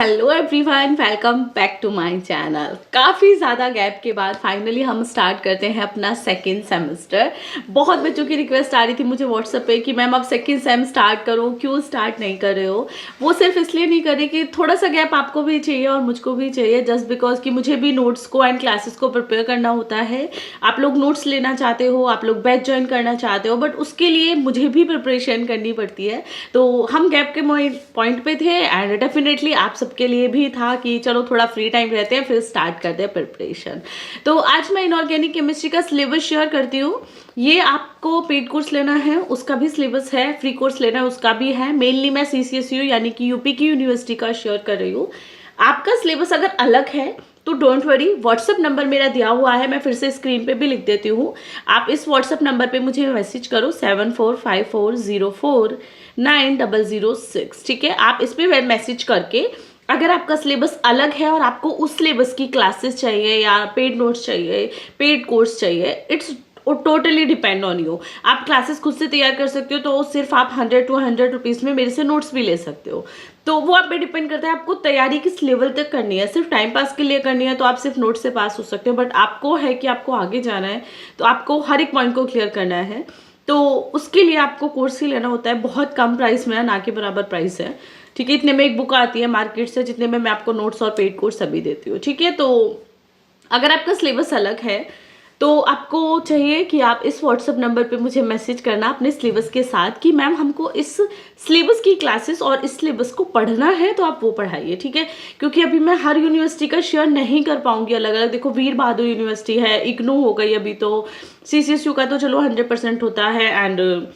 Hello everyone, welcome back to my channel. काफ़ी ज़्यादा gap के बाद फाइनली हम स्टार्ट करते हैं अपना सेकेंड सेमेस्टर। बहुत बच्चों की रिक्वेस्ट आ रही थी मुझे व्हाट्सएप पे कि मैम आप सेकेंड सेम स्टार्ट करो, क्यों स्टार्ट नहीं कर रहे हो। वो सिर्फ इसलिए नहीं कर रही कि थोड़ा सा गैप आपको भी चाहिए और मुझको भी चाहिए, जस्ट बिकॉज कि मुझे भी नोट्स को एंड क्लासेस को प्रिपेयर करना होता है। आप लोग नोट्स लेना चाहते हो, आप लोग बैच ज्वाइन करना चाहते हो, बट उसके लिए मुझे भी प्रिपरेशन करनी पड़ती है। तो हम गैप के पॉइंट पे थे एंड डेफिनेटली आप सबके लिए भी था कि चलो थोड़ा फ्री टाइम रहते हैं फिर स्टार्ट करते हैं प्रिपरेशन। तो आज मैं इनऑर्गेनिक केमिस्ट्री का सिलेबस शेयर करती हूँ। ये आपको पेड कोर्स लेना है उसका भी सिलेबस है, फ्री कोर्स लेना है उसका भी है। मेनली मैं CCSU यानी कि यूपी की यूनिवर्सिटी का शेयर कर रही हूँ। आपका सिलेबस अगर अलग है तो डोंट वरी, व्हाट्सअप नंबर मेरा दिया हुआ है, मैं फिर से स्क्रीन पे भी लिख देती हूँ। आप इस व्हाट्सअप नंबर पे मुझे मैसेज करो 7454049006। ठीक है, आप इस पर मैसेज करके अगर आपका सिलेबस अलग है और आपको उस सिलेबस की क्लासेस चाहिए या पेड नोट्स चाहिए, पेड कोर्स चाहिए, it's totally depend on you. आप क्लासेस खुद से तैयार कर सकते हो तो सिर्फ आप 100 to 100 रुपीज़ में मेरे से नोट्स भी ले सकते हो। तो वो आप पे डिपेंड करता है आपको तैयारी किस लेवल तक करनी है। सिर्फ टाइम पास के लिए करनी है तो आप सिर्फ नोट्स से पास हो सकते हो, बट आपको है कि आपको आगे जाना है तो आपको हर एक पॉइंट को क्लियर करना है। तो उसके लिए आपको कोर्स ही लेना होता है। बहुत कम प्राइस में है, ना कि बराबर प्राइस है। ठीक है, इतने में एक बुक आती है मार्केट से जितने में मैं आपको नोट्स और पेड कोर्स सभी देती हूँ। ठीक है, तो अगर आपका सिलेबस अलग है तो आपको चाहिए कि आप इस व्हाट्सएप नंबर पे मुझे मैसेज करना अपने सिलेबस के साथ कि मैम हमको इस सिलेबस की क्लासेस और इस सिलेबस को पढ़ना है तो आप वो पढ़ाइए। ठीक है, क्योंकि अभी मैं हर यूनिवर्सिटी का शेयर नहीं कर पाऊंगी अलग अलग। देखो, वीर बहादुर यूनिवर्सिटी है, इग्नू हो गई, अभी तो CCSU का तो चलो 100% होता है, एंड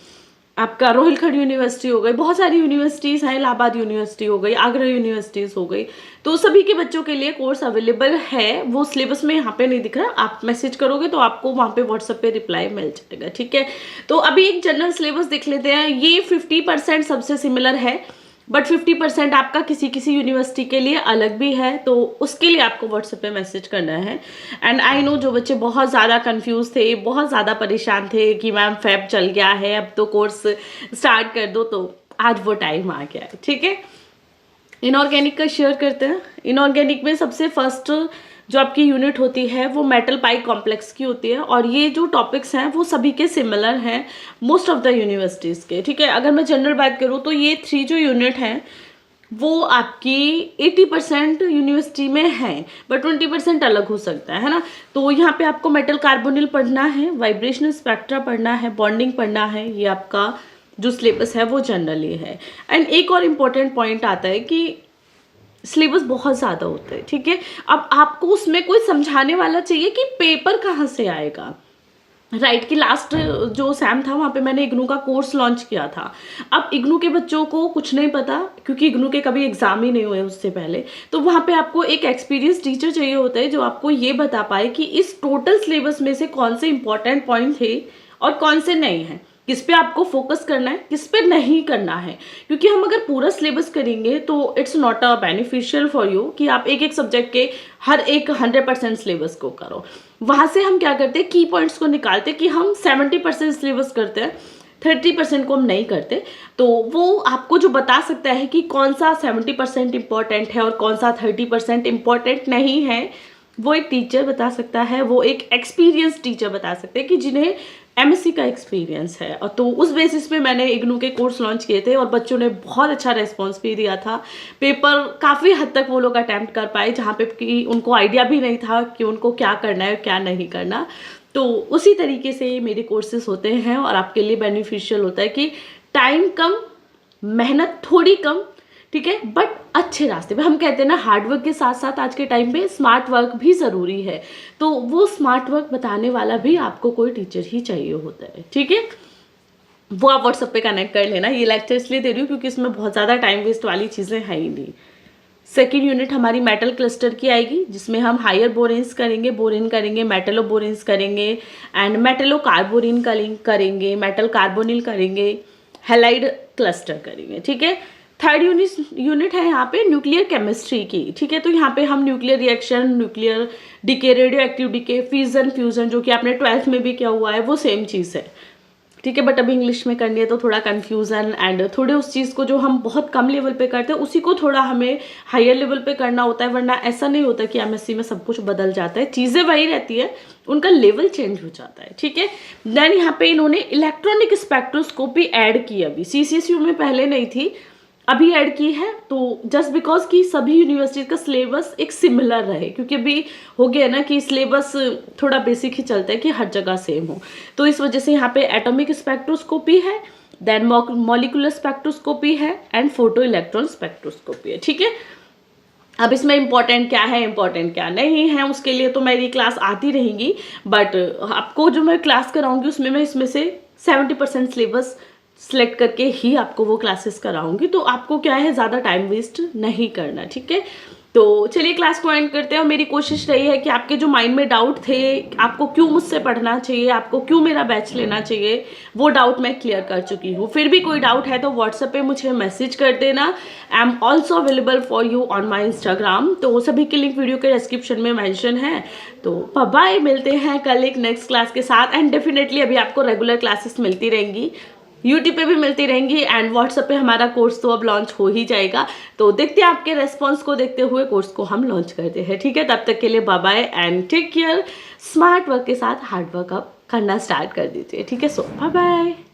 आपका रोहिलखंड यूनिवर्सिटी हो गई, बहुत सारी यूनिवर्सिटीज़ हैं, इलाहाबाद यूनिवर्सिटी हो गई, आगरा यूनिवर्सिटीज़ हो गई। तो सभी के बच्चों के लिए कोर्स अवेलेबल है। वो सिलेबस में यहाँ पे नहीं दिख रहा, आप मैसेज करोगे तो आपको वहाँ पे व्हाट्सएप पे रिप्लाई मिल जाएगा। ठीक है, तो अभी एक जनरल सिलेबस देख लेते हैं। ये 50% सबसे सिमिलर है, बट 50% आपका किसी किसी यूनिवर्सिटी के लिए अलग भी है, तो उसके लिए आपको व्हाट्सएप पे मैसेज करना है। एंड आई नो जो बच्चे बहुत ज़्यादा कंफ्यूज थे, बहुत ज़्यादा परेशान थे कि मैम फेब चल गया है, अब तो कोर्स स्टार्ट कर दो, तो आज वो टाइम आ गया है। ठीक है, इनऑर्गेनिक का शेयर करते हैं। इनऑर्गेनिक में सबसे फर्स्ट जो आपकी यूनिट होती है वो मेटल पाइप कॉम्प्लेक्स की होती है, और ये जो टॉपिक्स हैं वो सभी के सिमिलर हैं मोस्ट ऑफ द यूनिवर्सिटीज़ के। ठीक है, अगर मैं जनरल बात करूँ तो ये 3 जो यूनिट हैं वो आपकी 80% यूनिवर्सिटी में है, बट 20% अलग हो सकता है ना। तो यहाँ पे आपको मेटल कार्बोनिल पढ़ना है, वाइब्रेशनल स्पेक्ट्रा पढ़ना है, बॉन्डिंग पढ़ना है। ये आपका जो सिलेबस है वो जनरली है। एंड एक और इम्पॉर्टेंट पॉइंट आता है कि सिलेबस बहुत ज़्यादा होता है। ठीक है, अब आपको उसमें कोई समझाने वाला चाहिए कि पेपर कहाँ से आएगा। राइट, कि लास्ट जो सैम था वहाँ पे मैंने इग्नू का कोर्स लॉन्च किया था। अब इग्नू के बच्चों को कुछ नहीं पता क्योंकि इग्नू के कभी एग्जाम ही नहीं हुए उससे पहले, तो वहाँ पे आपको एक एक्सपीरियंस टीचर चाहिए होता है जो आपको ये बता पाए कि इस टोटल सिलेबस में से कौन से इंपॉर्टेंट पॉइंट थे और कौन से नहीं हैं, किस पे आपको फोकस करना है, किस पे नहीं करना है। क्योंकि हम अगर पूरा सिलेबस करेंगे तो it's not a beneficial for you कि आप एक एक सब्जेक्ट के हर एक 100% सिलेबस को करो। वहाँ से हम क्या करते हैं, की पॉइंट्स को निकालते कि हम 70% सिलेबस करते हैं, 30% को हम नहीं करते। तो वो आपको जो बता सकता है कि कौन सा 70% इम्पॉर्टेंट है और कौन सा 30% इम्पॉर्टेंट नहीं है, वो एक टीचर बता सकता है, वो एक एक्सपीरियंस टीचर बता सकते हैं कि जिन्हें MSc का एक्सपीरियंस है। और तो उस बेसिस पे मैंने इग्नू के कोर्स लॉन्च किए थे और बच्चों ने बहुत अच्छा रेस्पॉन्स भी दिया था। पेपर काफ़ी हद तक वो लोग अटैम्प्ट कर पाए जहाँ पे कि उनको आइडिया भी नहीं था कि उनको क्या करना है क्या नहीं करना। तो उसी तरीके से मेरे कोर्सेज होते हैं और आपके लिए बेनिफिशियल होता है कि टाइम कम, मेहनत थोड़ी कम, ठीक है, बट अच्छे रास्ते पे। हम कहते हैं ना, हार्ड वर्क के साथ साथ आज के टाइम पे स्मार्ट वर्क भी ज़रूरी है, तो वो स्मार्ट वर्क बताने वाला भी आपको कोई टीचर ही चाहिए होता है। ठीक है, वो आप व्हाट्सएप पे कनेक्ट कर लेना। ये लेक्चर इसलिए दे रही हूँ क्योंकि इसमें बहुत ज़्यादा टाइम वेस्ट वाली चीज़ें हैं ही नहीं। सेकेंड यूनिट हमारी मेटल क्लस्टर की आएगी जिसमें हम हायर बोरेन्स करेंगे, बोरिन करेंगे, मेटलो बोरेन्स करेंगे एंड मेटलो कार्बोरिन करेंगे, मेटल कार्बोनिल करेंगे, हेलाइड क्लस्टर करेंगे। ठीक है, थर्ड यूनिट है यहाँ पे न्यूक्लियर केमिस्ट्री की। ठीक है, तो यहाँ पे हम nuclear reaction, nuclear decay, radio active decay, fusion जो कि आपने 12th में भी किया हुआ है वो सेम चीज़ है। ठीक है। बट अभी इंग्लिश में करनी है तो थोड़ा कन्फ्यूज़न एंड थोड़े उस चीज़ को जो हम बहुत कम लेवल पे करते हैं उसी को थोड़ा हमें हायर लेवल पे करना होता है, वरना ऐसा नहीं होता कि एमएससी में सब कुछ बदल जाता है, चीज़ें वही रहती है, उनका लेवल चेंज हो जाता है। ठीक है। देन यहाँ पे इन्होंने इलेक्ट्रॉनिक स्पेक्ट्रोस्कोपी ऐड की, अभी सीसीएसयू में पहले नहीं थी, अभी ऐड की है। तो जस्ट बिकॉज कि सभी यूनिवर्सिटीज का सिलेबस एक सिमिलर रहे, क्योंकि अभी हो गया ना कि सिलेबस थोड़ा बेसिक ही चलता है कि हर जगह सेम हो, तो इस वजह से यहाँ पे एटॉमिक स्पेक्ट्रोस्कोपी है, देन मॉलिक्यूलर स्पेक्ट्रोस्कोपी है एंड फोटो इलेक्ट्रॉन स्पेक्ट्रोस्कोपी है। ठीक है। अब इसमें इंपॉर्टेंट क्या है, इंपॉर्टेंट क्या नहीं है, उसके लिए तो मेरी क्लास आती रहेंगी, बट आपको जो मैं क्लास कराऊंगी उसमें मैं इसमें से 70% सिलेबस सेलेक्ट करके ही आपको वो क्लासेस कराऊंगी, तो आपको क्या है ज़्यादा टाइम वेस्ट नहीं करना। ठीक है। तो चलिए क्लास को एंड करते हैं। और मेरी कोशिश रही है कि आपके जो माइंड में डाउट थे, आपको क्यों मुझसे पढ़ना चाहिए, आपको क्यों मेरा बैच लेना चाहिए, वो डाउट मैं क्लियर कर चुकी हूँ। फिर भी कोई डाउट है तो व्हाट्सएप पे मुझे मैसेज कर देना। I am also available for you on my Instagram, तो सभी की लिंक वीडियो के डिस्क्रिप्शन में मैंशन है। तो बाय, मिलते हैं कल एक नेक्स्ट क्लास के साथ। एंड डेफिनेटली अभी आपको रेगुलर क्लासेस मिलती रहेंगी, यूट्यूब पे भी मिलती रहेंगी एंड व्हाट्सएप पे हमारा कोर्स तो अब लॉन्च हो ही जाएगा। तो देखते हैं, आपके रेस्पॉन्स को देखते हुए कोर्स को हम लॉन्च करते हैं। ठीक है। तब तक के लिए bye bye and take care. Smart work के साथ हार्ड वर्क अब करना स्टार्ट कर दीजिए। ठीक है। सो बाय बाय।